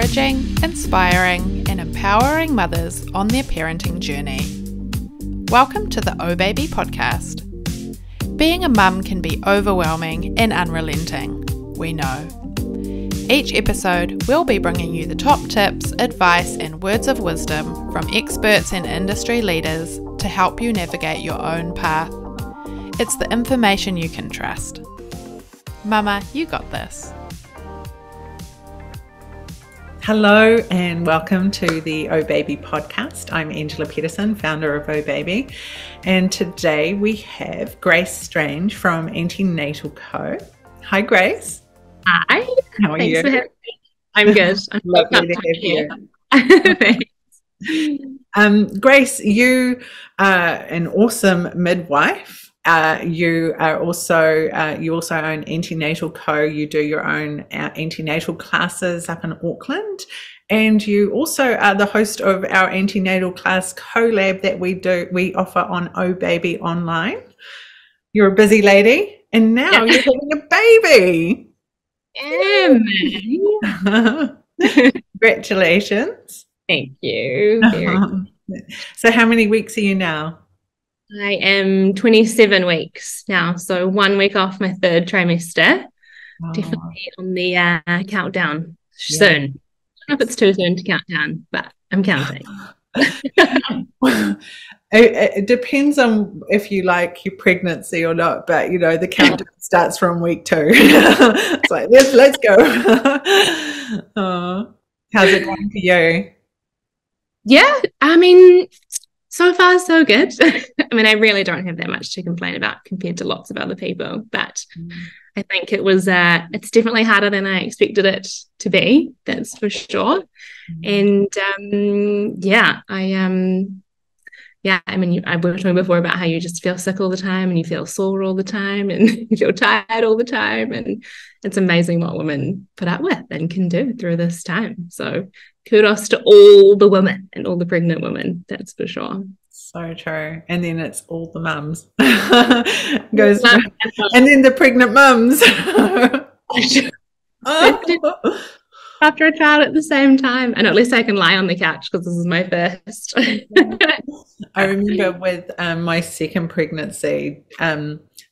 encouraging, inspiring, and empowering mothers on their parenting journey. Welcome to the Oh Baby podcast. Being a mum can be overwhelming and unrelenting, we know. Each episode, we'll be bringing you the top tips, advice, and words of wisdom from experts and industry leaders to help you navigate your own path. It's the information you can trust. Mama, you got this. Hello and welcome to the Oh Baby podcast. I'm Angela Peterson, founder of Oh Baby, and today we have Grace Strange from Antenatal Co. Hi Grace. Hi. How are you? For having me. I'm good. I'm lovely to have you. Grace, you are an awesome midwife. You also own Antenatal Co. You do your own antenatal classes up in Auckland, and you also are the host of our antenatal class collab that we offer on Oh Baby online. You're a busy lady, and now you're having a baby. Congratulations! Thank you. So, how many weeks are you now? I am 27 weeks now, so 1 week off my third trimester. Oh. Definitely on the countdown soon. I don't know if it's too soon to count down, but I'm counting. It depends on if you like your pregnancy or not, but you know the countdown starts from week 2. It's like let's go. Oh, how's it going for you? Yeah, I mean, so far so good. I mean, I really don't have that much to complain about compared to lots of other people, but I think it's definitely harder than I expected it to be. That's for sure. And I mean, I've worked with before about how you just feel sick all the time and you feel sore all the time and you feel tired all the time. And it's amazing what women put up with and can do through this time. So kudos to all the women and all the pregnant women, that's for sure. So true. And then it's all the mums. And then the pregnant mums. After a child at the same time, and at least I can lie on the couch because this is my first. I remember with my second pregnancy,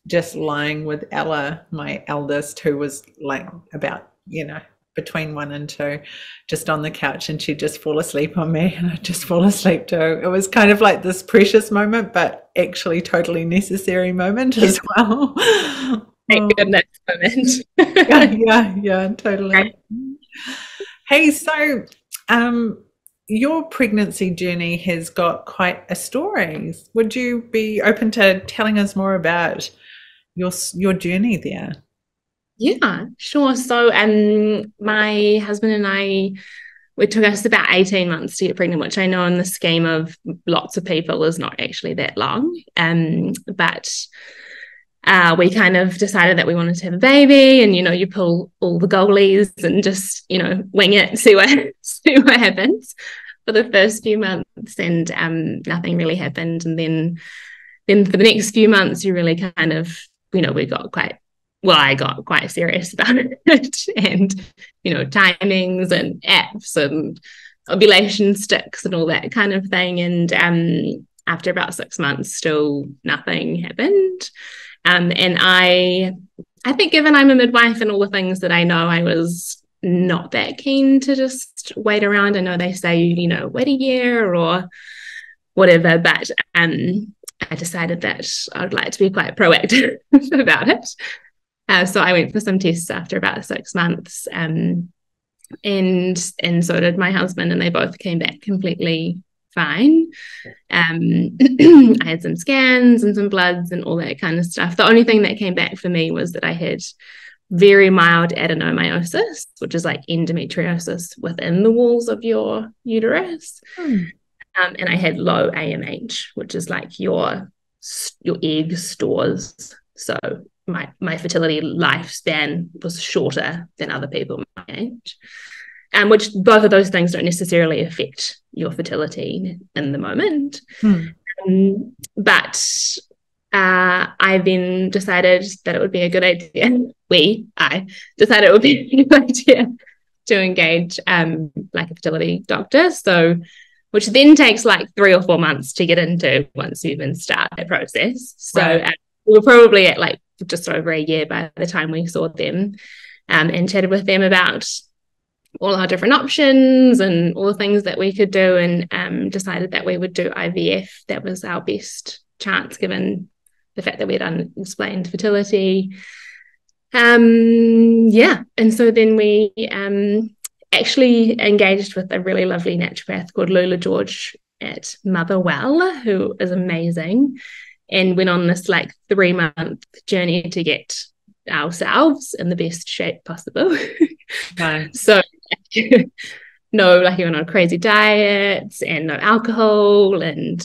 just lying with Ella, my eldest, who was like about, between 1 and 2, just on the couch, and she'd just fall asleep on me and I'd just fall asleep too. It was kind of like this precious moment, but actually totally necessary moment as well. Thank goodness moment. Yeah, totally. Right. Hey, so your pregnancy journey has got quite a story. Would you be open to telling us more about your journey there? Yeah, sure. So my husband and I, it took us about 18 months to get pregnant, which I know in the scheme of lots of people is not actually that long. But we kind of decided that we wanted to have a baby, and you pull all the goalies and just wing it, see what happens for the first few months, and nothing really happened. And then for the next few months, you really kind of I got quite serious about it, and timings and apps and ovulation sticks and all that kind of thing. And after about 6 months, still nothing happened. And I think given I'm a midwife and all the things that I know, I was not that keen to just wait around. I know they say, wait a year or whatever, but I decided that I'd like to be quite proactive about it. So I went for some tests after about 6 months, and so did my husband, and they both came back completely fine. I had some scans and some bloods and all that kind of stuff. The only thing that came back for me was that I had very mild adenomyosis, which is like endometriosis within the walls of your uterus. And I had low AMH, which is like your egg stores. So my fertility lifespan was shorter than other people my age. Which both of those things don't necessarily affect your fertility in the moment. But I then decided that it would be a good idea. I decided it would be a good idea to engage like a fertility doctor. So, which then takes like 3 or 4 months to get into once you even start that process. So we were probably at like just over a year by the time we saw them, and chatted with them about all our different options and all the things that we could do, and decided that we would do IVF. That was our best chance given the fact that we'd unexplained fertility. And so then we actually engaged with a really lovely naturopath called Lula George at Motherwell, who is amazing, and went on this like 3-month journey to get ourselves in the best shape possible. Nice. So no, like we went on crazy diets and no alcohol, and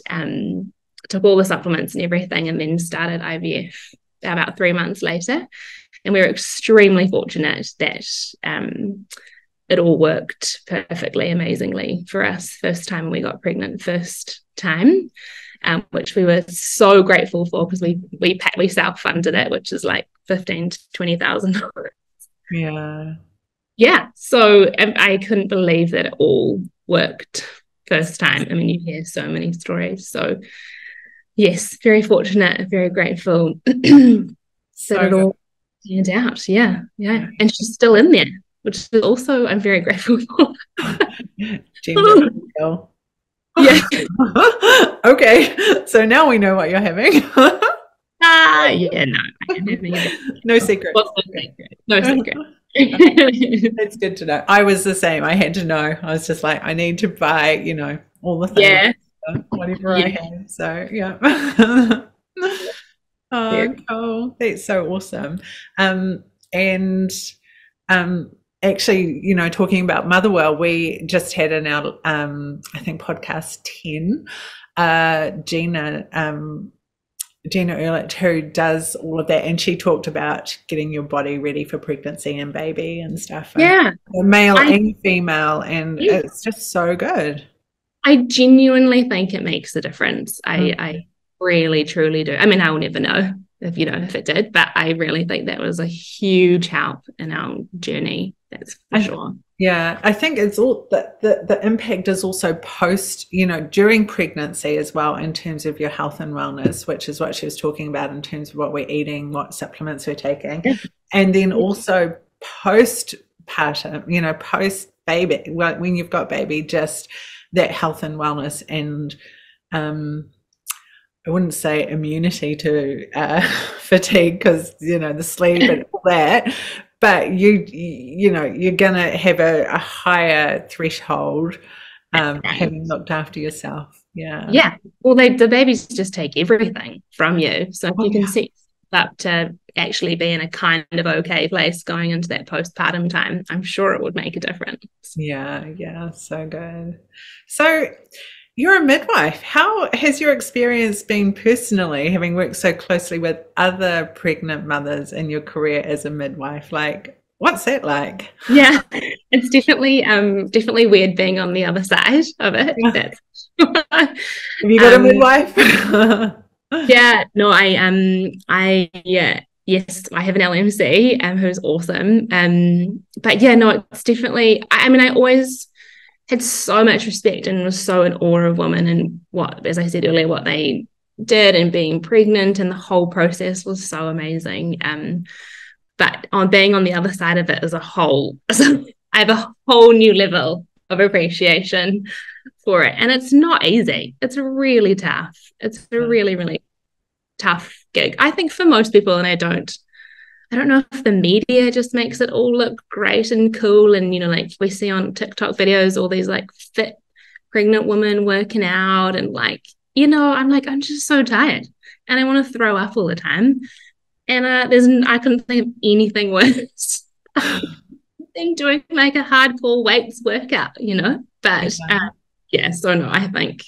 took all the supplements and everything, and then started IVF about 3 months later. And we were extremely fortunate that it all worked perfectly, amazingly for us. First time we got pregnant, first time, which we were so grateful for, because we self-funded it, which is like $15,000 to $20,000. Yeah. So I couldn't believe that it all worked first time. I mean, you hear so many stories. So yes, very fortunate, very grateful that it all turned out. Yeah. And she's still in there, which is also I'm very grateful for. Yeah. Okay. So now we know what you're having. Yeah, no, I can have anything. No secret. No secret. It's good to know. I was the same. I had to know. I was just like, I need to buy, all the things, whatever I have. So yeah. Oh, cool. That's so awesome. Actually, talking about Motherwell, we just had in our I think podcast 10, Gina Ehrlich, who does all of that, and she talked about getting your body ready for pregnancy and baby and stuff. Yeah. Male and female, and it's just so good. I genuinely think it makes a difference. I really, truly do. I mean, I'll never know if it did, but I really think that was a huge help in our journey. That's for sure. Yeah, I think it's all the impact is also post, during pregnancy as well, in terms of your health and wellness, which is what she was talking about in terms of what we're eating, what supplements we're taking, and then also postpartum, post baby, when you've got baby, just that health and wellness, and I wouldn't say immunity to fatigue, because the sleep and all that. But you're gonna have a higher threshold, having looked after yourself. Yeah. Well, the babies just take everything from you. So if you can set up to actually be in a kind of okay place going into that postpartum time, I'm sure it would make a difference. Yeah, so good. So you're a midwife. How has your experience been personally, having worked so closely with other pregnant mothers in your career as a midwife? Like, what's that like? Yeah, it's definitely weird being on the other side of it. Have you got a midwife? Yeah, no, yes, I have an LMC who's awesome. But yeah, no, it's definitely, I mean, I always had so much respect and was so in awe of women and what, as I said earlier, what they did, and being pregnant, and the whole process was so amazing. But on being on the other side of it as a whole, I have a whole new level of appreciation for it. And it's not easy. It's really tough. It's a really, really tough gig, I think, for most people. And I don't know if the media just makes it all look great and cool, and like we see on TikTok videos all these like fit pregnant women working out, and like I'm like, I'm just so tired and I want to throw up all the time, and I couldn't think of anything worse than doing like a hardcore weights workout, but so no, I think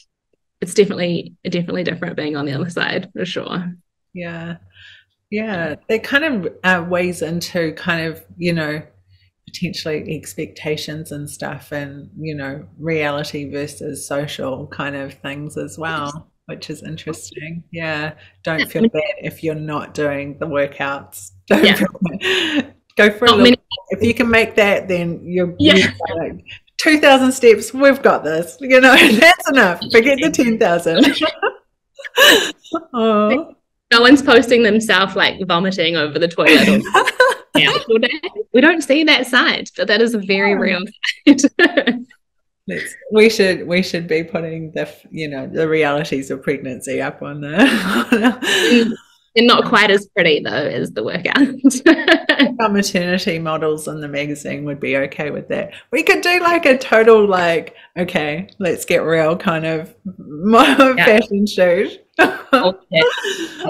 it's definitely different being on the other side, for sure. Yeah, that kind of weighs into kind of, potentially expectations and stuff, and, reality versus social kind of things as well, which is interesting. Yeah. Don't feel bad if you're not doing the workouts. Don't feel bad. Go for a little if you can make that, then you're Yeah. like 2,000 steps. We've got this. That's enough. Forget the 10,000. Oh. No one's posting themselves like vomiting over the toilet or all day. We don't see that side, but that is a very real side. We should be putting the realities of pregnancy up on there. And not quite as pretty though as the workout. Our maternity models in the magazine would be okay with that. We could do like a total okay, let's get real kind of fashion shoot. Okay.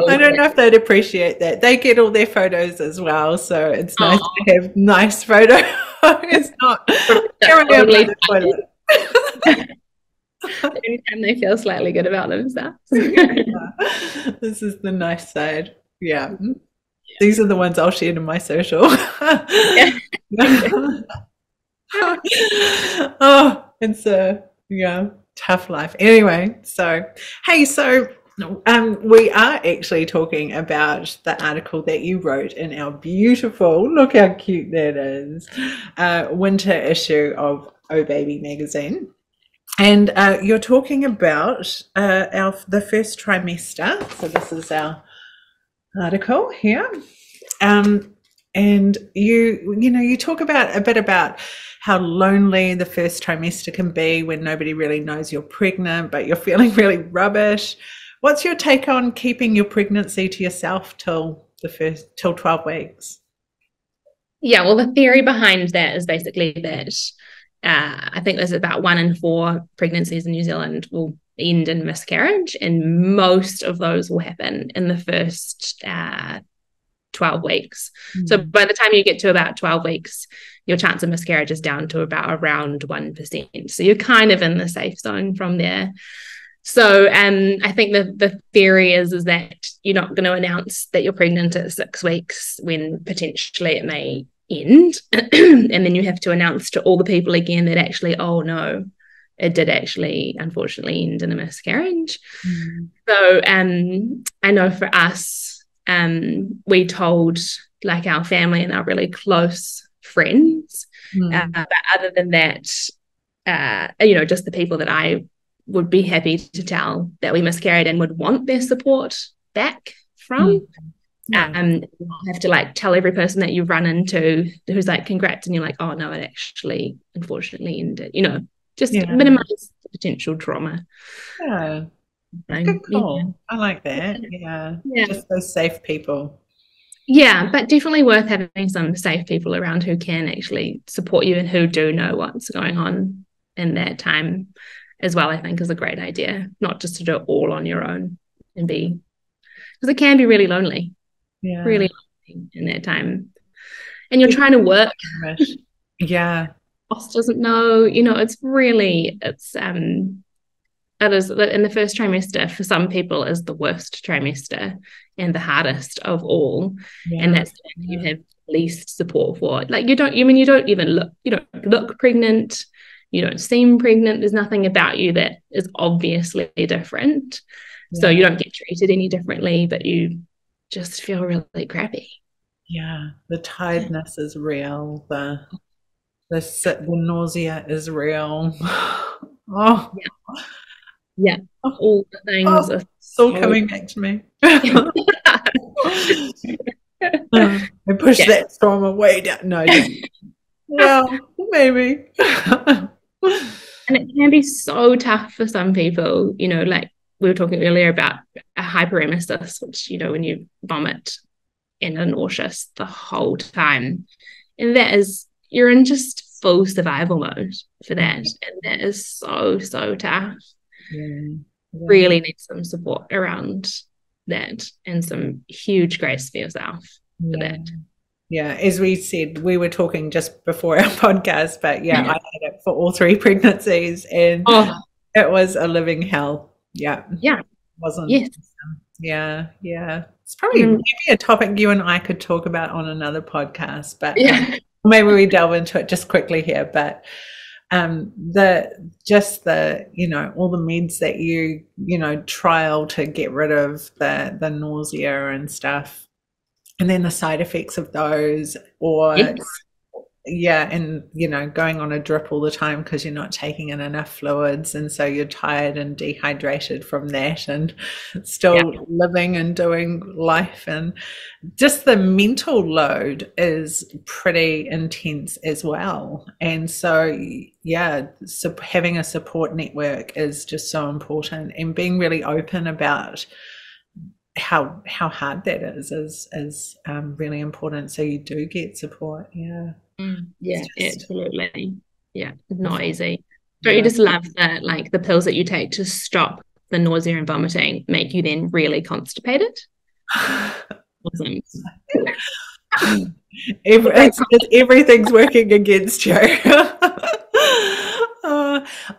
I don't know if they'd appreciate that. They get all their photos as well, so it's nice to have nice photos. It's not totally the toilet. Every time they feel slightly good about themselves. This is the nice side. Yeah. These are the ones I'll share to my social. Oh, it's a tough life. Anyway, so hey, we are actually talking about the article that you wrote in our beautiful, look how cute that is, winter issue of Oh Baby magazine. And you're talking about the first trimester. So this is our article here. And you talk a bit about how lonely the first trimester can be when nobody really knows you're pregnant, but you're feeling really rubbish. What's your take on keeping your pregnancy to yourself till 12 weeks? Yeah, well, the theory behind that is basically that I think there's about 1 in 4 pregnancies in New Zealand will end in miscarriage, and most of those will happen in the first 12 weeks. So by the time you get to about 12 weeks, your chance of miscarriage is down to around 1%. So you're kind of in the safe zone from there. So I think the theory is that you're not going to announce that you're pregnant at 6 weeks when potentially it may end. And then you have to announce to all the people again that actually, oh no, it did actually unfortunately end in a miscarriage. So I know for us, we told like our family and our really close friends, but other than that, just the people that I would be happy to tell that we miscarried and would want their support back from. You have to like tell every person that you run into who's like congrats, and you're like, oh no, it actually unfortunately ended, just minimize the potential trauma. Good call. I like that. Just those safe people. But definitely worth having some safe people around who can actually support you and who do know what's going on in that time as well. I think is a great idea, not just to do it all on your own and because it can be really lonely. Really lonely in that time, and you're trying to work. Boss doesn't know, it is in the first trimester for some people is the worst trimester and the hardest of all, and that's the one you have least support for. Like you don't look pregnant, you don't seem pregnant, there's nothing about you that is obviously different, so you don't get treated any differently, but you just feel really crappy. The tiredness is real, the nausea is real. All the things are still coming back to me. I push that storm away down. No, maybe. And it can be so tough for some people, like we were talking earlier about a hyperemesis, which, when you vomit and are nauseous the whole time. And that is, you're in just full survival mode for that. And that is so, so tough. Really need some support around that and some huge grace for yourself for that. As we said, we were talking just before our podcast, but I had it for all 3 pregnancies, and it was a living hell. Wasn't. It's probably maybe a topic you and I could talk about on another podcast, but maybe we delve into it just quickly here. But all the meds that you trial to get rid of the nausea and stuff, and then the side effects of those, or yeah, and going on a drip all the time because you're not taking in enough fluids, and so you're tired and dehydrated from that, and still living and doing life, and just the mental load is pretty intense as well. And so so having a support network is just so important, and being really open about how hard that is really important, so you do get support. Absolutely. Not easy. Don't you just love that, like, the pills that you take to stop the nausea and vomiting make you then really constipated? Awesome. Everything's working against you.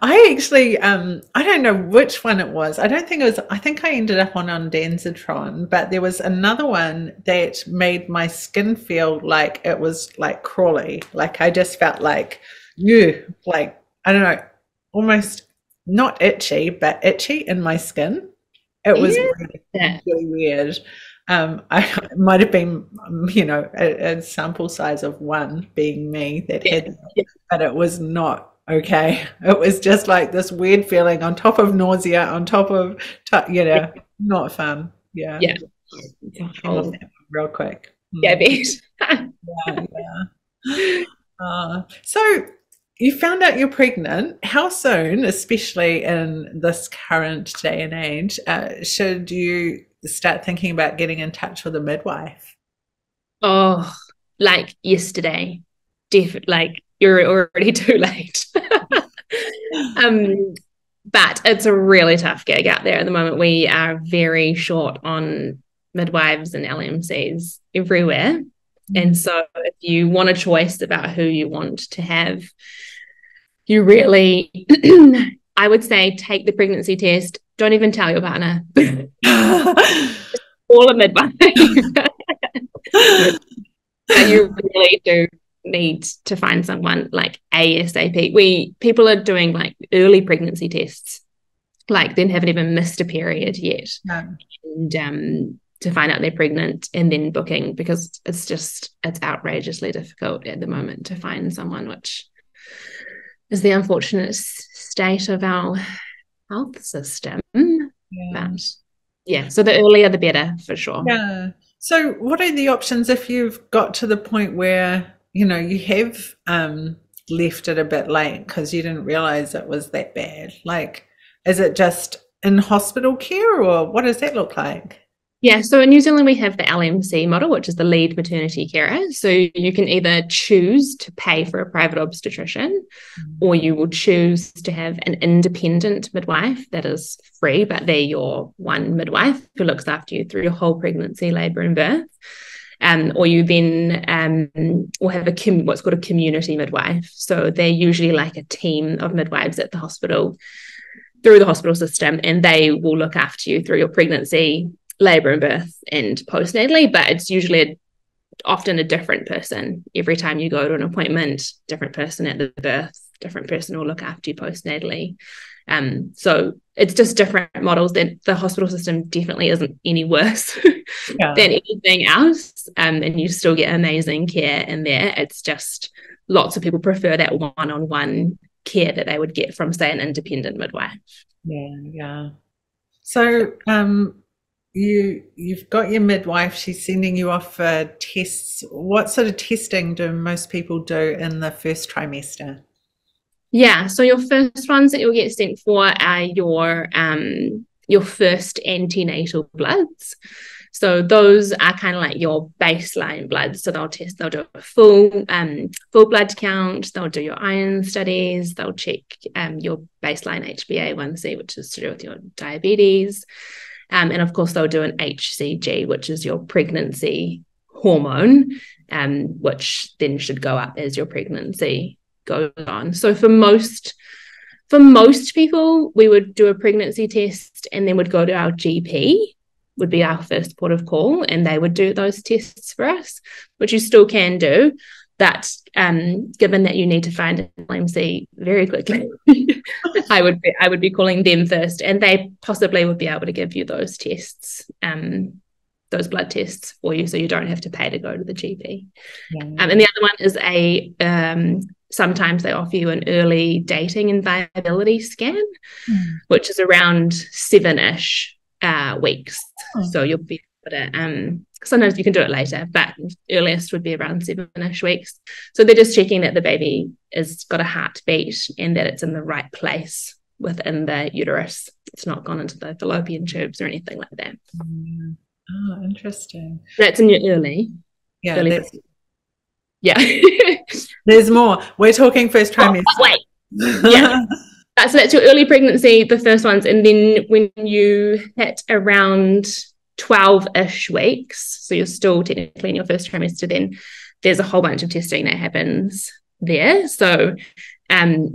I actually, I don't know which one it was. I don't think it was, I think I ended up on ondansetron, but there was another one that made my skin feel like it was like crawly. Like I just felt like, like, I don't know, almost not itchy, but itchy in my skin. It was really weird. It might have been, a sample size of one being me that had it, but it was not okay. It was just like this weird feeling on top of nausea, on top of, not fun. Real quick. So you found out you're pregnant. How soon, especially in this current day and age, should you start thinking about getting in touch with a midwife? Oh, like yesterday. Like, you're already too late. But it's a really tough gig out there at the moment. We are very short on midwives and LMCs everywhere. And so if you want a choice about who you want to have, you really, I would say, take the pregnancy test. Don't even tell your partner. Call a midwife. You really do need to find someone like ASAP. People are doing like early pregnancy tests, like they haven't even missed a period yet, and to find out they're pregnant, and then booking, because it's outrageously difficult at the moment to find someone, which is the unfortunate state of our health system. But so the earlier the better, for sure. So what are the options if you've got to the point where you have left it a bit late because you didn't realize it was that bad? Like, is it just in hospital care, or what does that look like? So in New Zealand, we have the LMC model, which is the lead maternity carer. So you can either choose to pay for a private obstetrician, or you will choose to have an independent midwife that is free, but they're your one midwife who looks after you through your whole pregnancy, labour and birth. Or you then will have what's called a community midwife. So they're usually like a team of midwives at the hospital, through the hospital system, and they will look after you through your pregnancy, labour and birth, and postnatally. But it's usually often a different person every time you go to an appointment. Different person at the birth, different person will look after you postnatally. So it's just different models. That the hospital system definitely isn't any worse than anything else, and you still get amazing care in there. It's just lots of people prefer that one-on-one care that they would get from, say, an independent midwife. So you've got your midwife, she's sending you off for tests. What sort of testing do most people do in the first trimester? So your first ones that you'll get sent for are your first antenatal bloods. So those are kind of like your baseline bloods. So they'll do a full blood count, they'll do your iron studies, they'll check your baseline HbA1c, which is to do with your diabetes. And of course, they'll do an HCG, which is your pregnancy hormone, which then should go up as your pregnancy goes on. So for most people, we would do a pregnancy test and then would go to our GP, would be our first port of call, and they would do those tests for us, which you still can do. That given that you need to find an LMC very quickly, I would be calling them first, and they possibly would be able to give you those tests those blood tests for you, so you don't have to pay to go to the GP. Yeah. And the other one is sometimes they offer you an early dating and viability scan, which is around 7-ish weeks. So you'll be able to, sometimes you can do it later, but earliest would be around 7-ish weeks. So they're just checking that the baby has got a heartbeat and that it's in the right place within the uterus. It's not gone into the fallopian tubes or anything like that. Oh, interesting. That's in your early. Yeah. Early yeah. There's more. We're talking first trimester. Wait. Yeah. So that's your early pregnancy, the first ones. And then when you hit around 12-ish weeks, so you're still technically in your first trimester, then there's a whole bunch of testing that happens there. So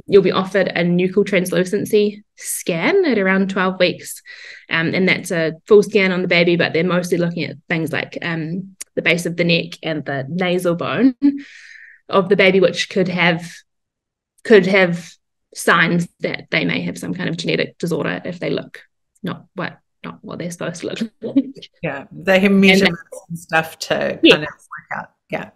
you'll be offered a nuchal translucency scan at around 12 weeks. And that's a full scan on the baby, but they're mostly looking at things like the base of the neck and the nasal bone of the baby, which could have signs that they may have some kind of genetic disorder if they look not what they're supposed to look like. Yeah, they have measurements and stuff to kind of work out. Yeah,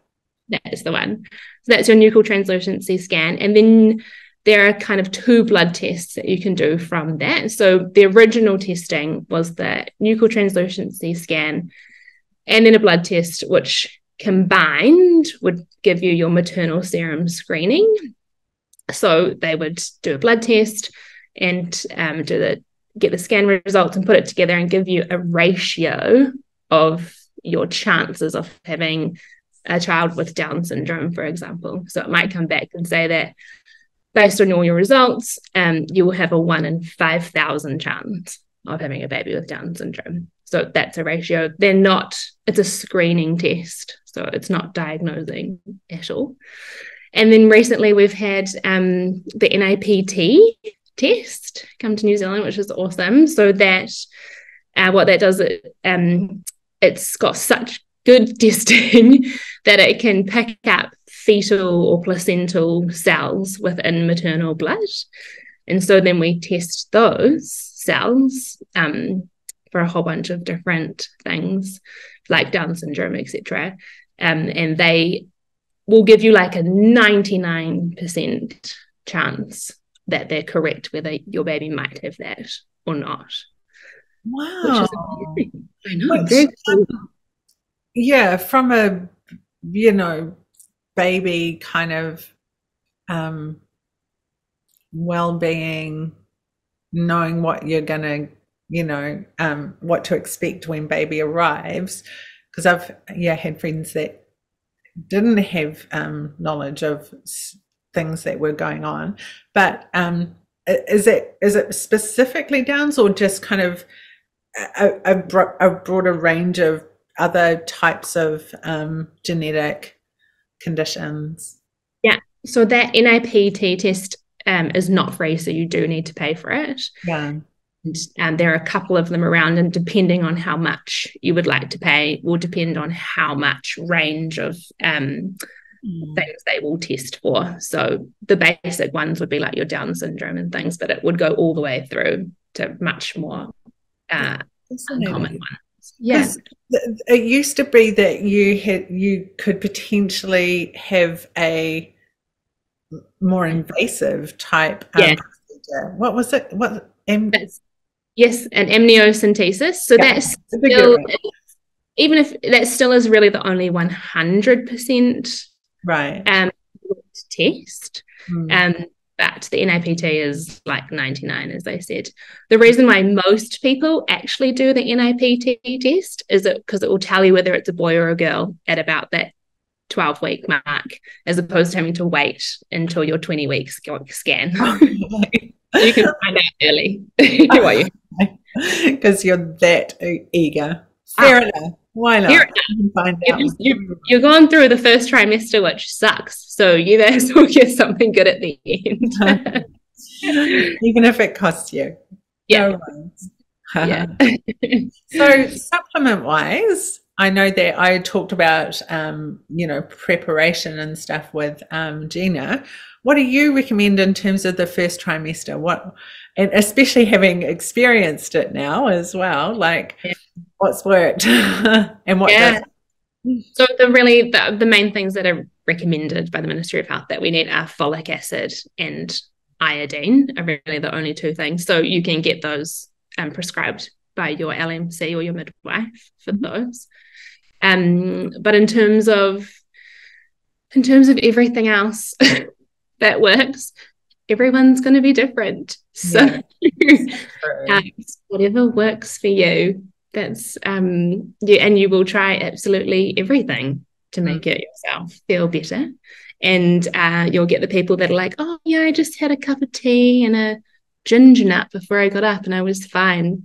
that's the one. So that's your nuchal translucency scan. And then there are kind of 2 blood tests that you can do from that. So the original testing was the nuchal translucency scan and then a blood test, which combined would give you your maternal serum screening. So they would do a blood test and get the scan results and put it together and give you a ratio of your chances of having a child with Down syndrome, for example. So it might come back and say that based on all your results, you will have a 1 in 5,000 chance of having a baby with Down syndrome. So that's a ratio. It's a screening test, so it's not diagnosing at all. And then recently we've had the NIPT test come to New Zealand, which is awesome. So that what that does, it's got such good testing that it can pick up fetal or placental cells within maternal blood. And so then we test those cells for a whole bunch of different things like Down syndrome, etc. And they will give you like a 99% chance that they're correct, whether your baby might have that or not. Wow. Which is amazing. I know. Very cool. Yeah, from a, baby kind of well-being, knowing what you're going to, what to expect when baby arrives. Because I've had friends that didn't have knowledge of things that were going on, but is it specifically Downs or just kind of a broader range of other types of genetic conditions? Yeah, so that NIPT test is not free, so you do need to pay for it. Yeah. And there are a couple of them around, and depending on how much you would like to pay will depend on how much range of things they will test for. So the basic ones would be like your Down syndrome and things, but it would go all the way through to much more uncommon ones. Yeah. It used to be that you could potentially have a more invasive type procedure. What was it? Yes, an amniocentesis. So that's still, even if that still is really the only 100% right test. But the NIPT is like 99, as I said. The reason why most people actually do the NIPT test is because it will tell you whether it's a boy or a girl at about that 12-week mark, as opposed to having to wait until your 20-week scan. You can find out early. Because you're that eager. Fair enough. Why not? Find out. You're going through the first trimester, which sucks. So you may as well get something good at the end. Even if it costs you. Yeah. No So supplement-wise, I know that I talked about, preparation and stuff with Gina. What do you recommend in terms of the first trimester? And especially having experienced it now as well, What's worked and what doesn't? So the main things that are recommended by the Ministry of Health that we need are folic acid and iodine are really the only two things. So you can get those prescribed by your LMC or your midwife for those. But in terms of everything else that works, everyone's going to be different. So whatever works for you, that's and you will try absolutely everything to make it yourself feel better. And you'll get the people that are like, oh yeah, I just had a cup of tea and a ginger nut before I got up and I was fine.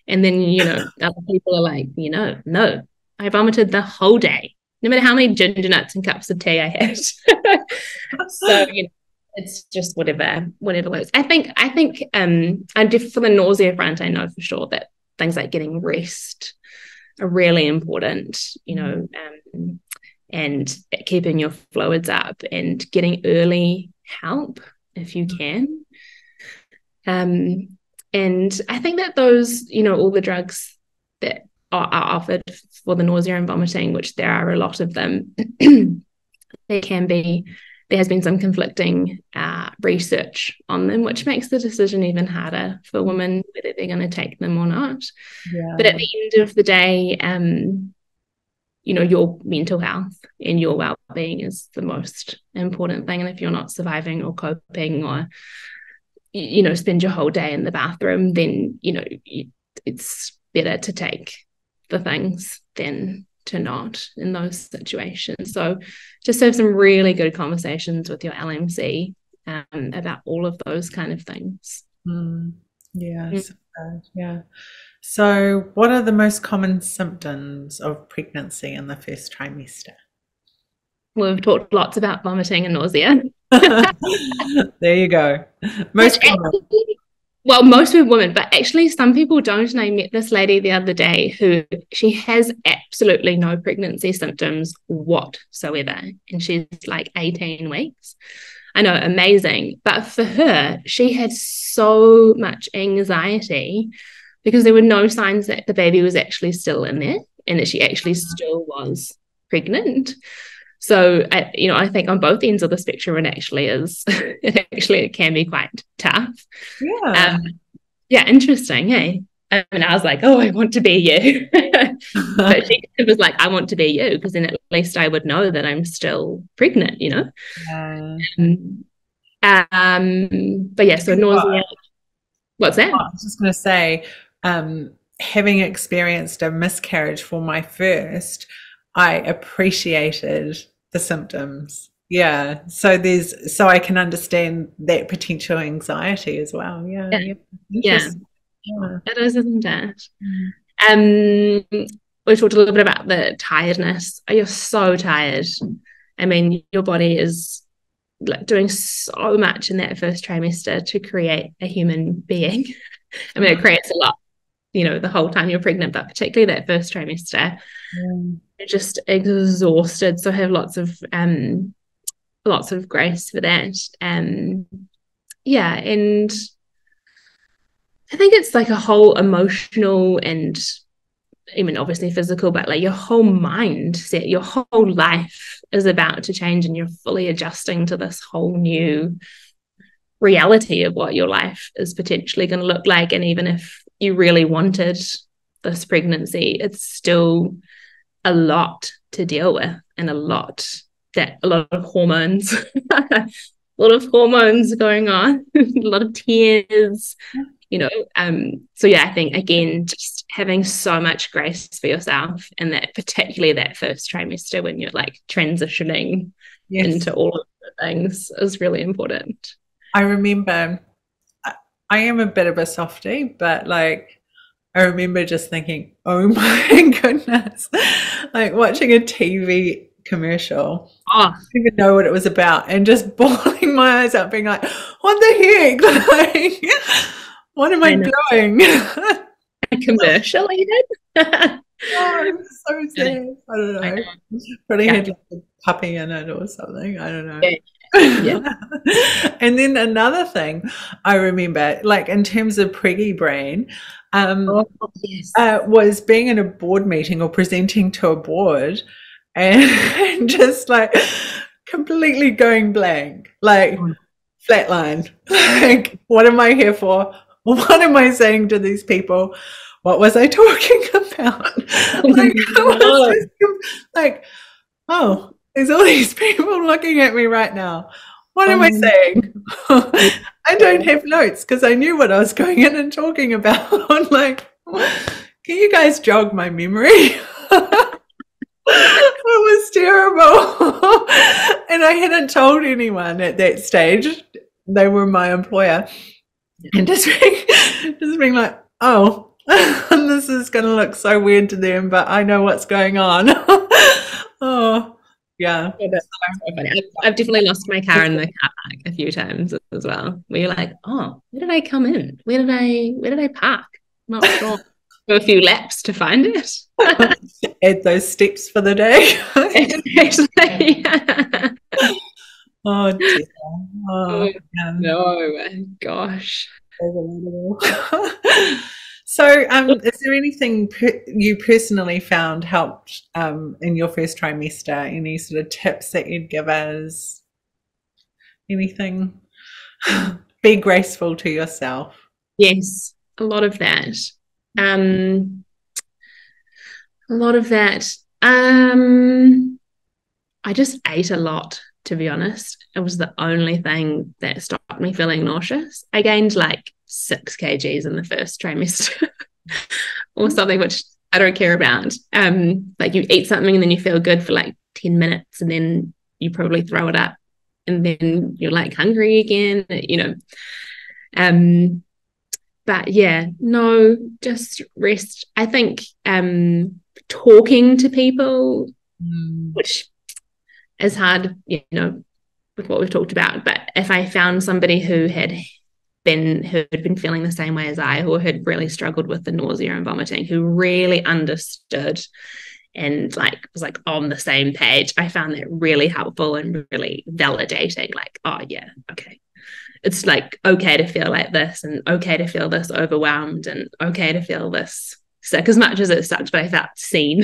And then, other people are like, no, I vomited the whole day, no matter how many ginger nuts and cups of tea I had. So, it's just whatever works. I think for the nausea front, I know for sure that things like getting rest are really important, and keeping your fluids up and getting early help if you can. And I think that those, all the drugs that are offered for the nausea and vomiting, which there are a lot of them, there has been some conflicting research on them, which makes the decision even harder for women whether they're going to take them or not. Yeah. But at the end of the day, your mental health and your well-being is the most important thing. And if you're not surviving or coping or spend your whole day in the bathroom, then it's better to take the things than to not in those situations. So just have some really good conversations with your LMC about all of those kind of things. Yeah. So what are the most common symptoms of pregnancy in the first trimester? We've talked lots about vomiting and nausea. There you go. Most with women, but actually some people don't. And I met this lady the other day who she has absolutely no pregnancy symptoms whatsoever. And she's like 18 weeks. I know, amazing. But for her, she had so much anxiety because there were no signs that the baby was actually still in there and that she actually still was pregnant. So, I think on both ends of the spectrum, it actually is. It can be quite tough. Yeah. Interesting. Hey, I was like, oh, I want to be you. But she was like, I want to be you because then at least I would know that I'm still pregnant. Yeah. But yeah, so nausea. What's that? I was just going to say, having experienced a miscarriage for my first, I appreciated the symptoms. Yeah. So I can understand that potential anxiety as well. Yeah. Yeah. It is, isn't it? We talked a little bit about the tiredness. You're so tired. I mean, your body is like doing so much in that first trimester to create a human being. I mean, it creates a lot, the whole time you're pregnant, but particularly that first trimester. You're just exhausted, so have lots of grace for that. And I think it's like a whole emotional and even obviously physical, but like your whole mindset, your whole life is about to change and you're fully adjusting to this whole new reality of what your life is potentially going to look like. And even if you really wanted this pregnancy, it's still a lot to deal with and a lot of hormones, a lot of hormones going on, a lot of tears, so yeah, I think again, just having so much grace for yourself and that particularly that first trimester when you're like transitioning into all of the things is really important. I remember I am a bit of a softie, but like I remember just thinking, oh my goodness, like watching a TV commercial. I didn't even know what it was about and just bawling my eyes out, being like, what the heck? Like, what am I doing? A commercial even? Oh, it's so sad. I don't know. Probably had like a puppy in it or something. I don't know. And then another thing I remember, like in terms of preggy brain, Yes. was being in a board meeting or presenting to a board and just like completely going blank, like flatline. Like, what am I here for? What am I saying to these people? What was I talking about? Like, oh, there's all these people looking at me right now. What am I saying? I don't have notes because I knew what I was going in and talking about. Like, can you guys jog my memory? It was terrible. And I hadn't told anyone at that stage. They were my employer. And just being like, oh, this is going to look so weird to them, but I know what's going on. Oh, yeah. That's so funny. I've definitely lost my car in the car park a few times as well. Where you're like, oh, where did I come in? Where did I park? Not sure. Go a few laps to find it. Add those steps for the day. Exactly. Oh, dear. Oh, no, gosh. So, is there anything you personally found helped in your first trimester? Any sort of tips that you'd give us? Anything? Be graceful to yourself. Yes, a lot of that. A lot of that. I just ate a lot, to be honest. It was the only thing that stopped me feeling nauseous. I gained like 6 kgs in the first trimester or something, which I don't care about. Like you eat something and then you feel good for like 10 minutes and then you probably throw it up and then you're like hungry again, you know. But yeah, no, just rest. I think talking to people, which is hard, you know, with what we've talked about. But if I found somebody who had been feeling the same way as I, who had really struggled with the nausea and vomiting, who really understood and like was like on the same page, I found that really helpful and really validating. Like, oh yeah, okay. It's like okay to feel like this and okay to feel this overwhelmed and okay to feel this sick, as much as it sucks, but I felt seen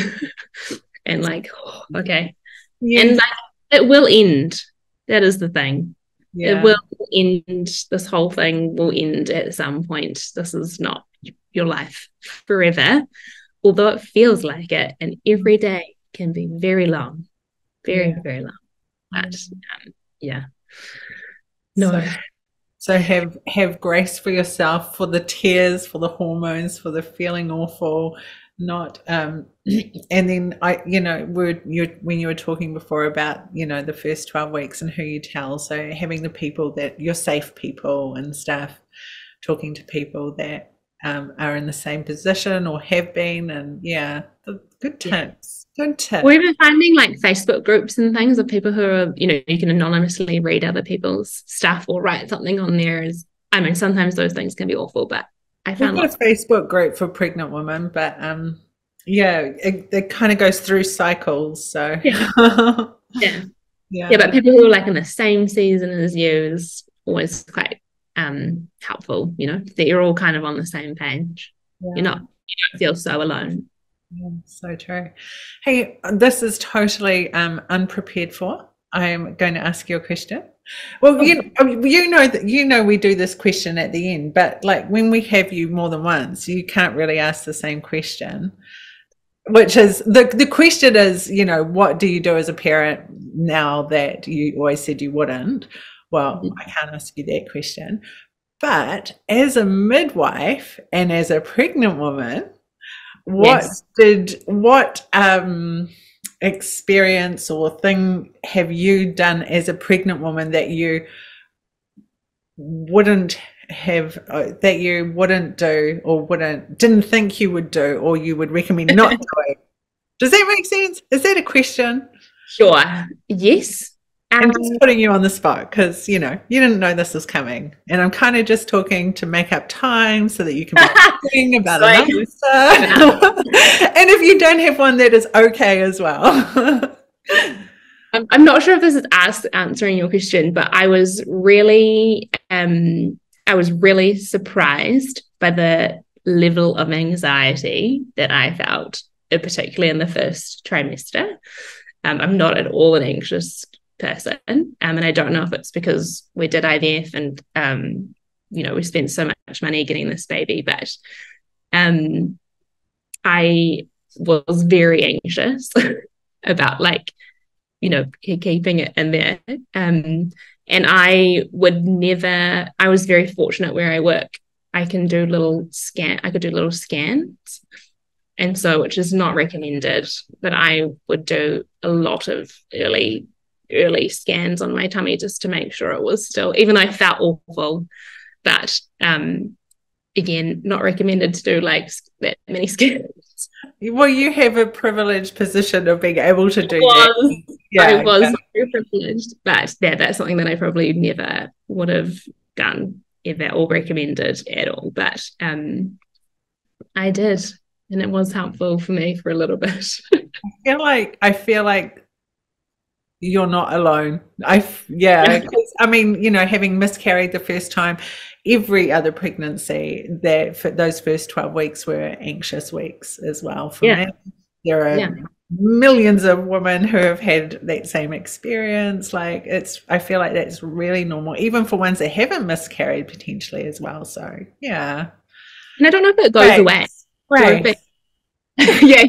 and like, oh, okay. Yes. And like it will end. That is the thing. Yeah. It will end. This whole thing will end at some point. This is not your life forever, although it feels like it. And every day can be very long, very long. But yeah. No. So have grace for yourself, for the tears, for the hormones, for the feeling awful, not and then when you were talking before about, you know, the first 12 weeks and who you tell, so having the people that you're safe people and stuff, talking to people that are in the same position or have been, and good tips. Good tip. Or even finding like Facebook groups and things of people who are, you know, you can anonymously read other people's stuff or write something on there. I mean, sometimes those things can be awful, but I found a Facebook group for pregnant women, but it kind of goes through cycles. So yeah, but people who are like in the same season as you is always quite helpful. You know, that you're all kind of on the same page. Yeah. You don't feel so alone. Yeah, so true. Hey, this is totally unprepared for. I'm going to ask you a question. Well, you know we do this question at the end, but like when we have you more than once, you can't really ask the same question. Which is the question is, you know, what do you do as a parent now that you always said you wouldn't? Well, I can't ask you that question. But as a midwife and as a pregnant woman, what experience or thing have you done as a pregnant woman that you wouldn't have, that you wouldn't do or didn't think you would do, or you would recommend not doing? Does that make sense? Is that a question? Sure. Yes. I'm just putting you on the spot because, you know, you didn't know this was coming. And I'm kind of just talking to make up time so that you can be thinking about another stuff. And if you don't have one, that is okay as well. I'm not sure if this is answering your question, but I was really surprised by the level of anxiety that I felt, particularly in the first trimester. I'm not at all an anxious person, and I don't know if it's because we did IVF and we spent so much money getting this baby, but I was very anxious about keeping it in there. And I was very fortunate where I work. I could do little scans. And so, which is not recommended, but I would do a lot of early scans on my tummy just to make sure it was still, even though I felt awful, but again, not recommended to do like that many scans. Well, you have a privileged position of being able to do that. I was very privileged, but that's something that I probably never would have done ever or recommended at all. But I did, and it was helpful for me for a little bit. I feel like you're not alone. I mean, having miscarried the first time, every other pregnancy, that for those first 12 weeks were anxious weeks as well for me. There are millions of women who have had that same experience. Like I feel like that's really normal, even for ones that haven't miscarried potentially as well. So yeah. And I don't know if it goes away. Right. Yeah,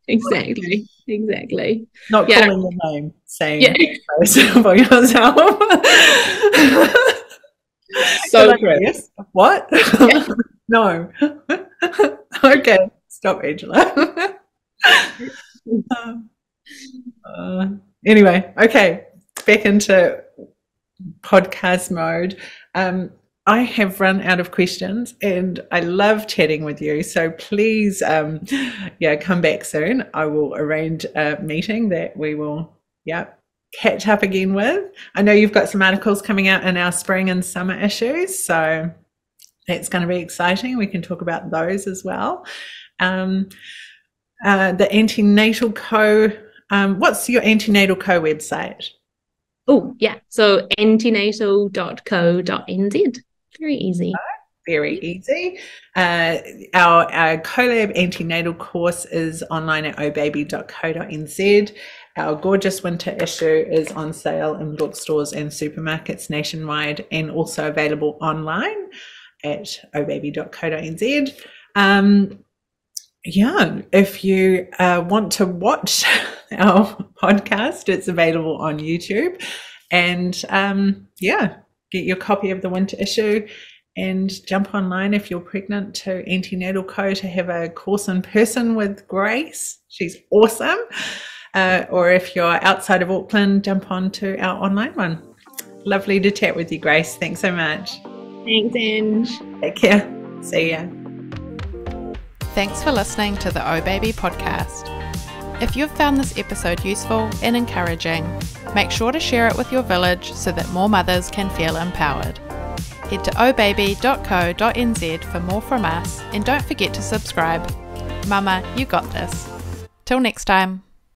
exactly. Not calling your name, saying for yourself. So true. Yes. What? Yeah. No. Okay. Stop, Angela. Anyway, okay. Back into podcast mode. I have run out of questions and I love chatting with you. So please, come back soon. I will arrange a meeting that we will, catch up again with. I know you've got some articles coming out in our spring and summer issues. So that's going to be exciting. We can talk about those as well. The Antenatal Co. What's your Antenatal Co website? Oh, yeah. So antenatal.co.nz. Very easy. Very easy. Our CoLab antenatal course is online at obaby.co.nz. Our gorgeous winter issue is on sale in bookstores and supermarkets nationwide and also available online at obaby.co.nz. If you want to watch our podcast, it's available on YouTube. And get your copy of the winter issue and jump online if you're pregnant to Antenatal Co to have a course in person with Grace. She's awesome. Or if you're outside of Auckland, jump on to our online one. Lovely to chat with you, Grace. Thanks so much. Thanks, Ange. Take care. See ya. Thanks for listening to the Oh Baby podcast. If you've found this episode useful and encouraging, make sure to share it with your village so that more mothers can feel empowered. Head to obaby.co.nz for more from us and don't forget to subscribe. Mama, you got this. Till next time.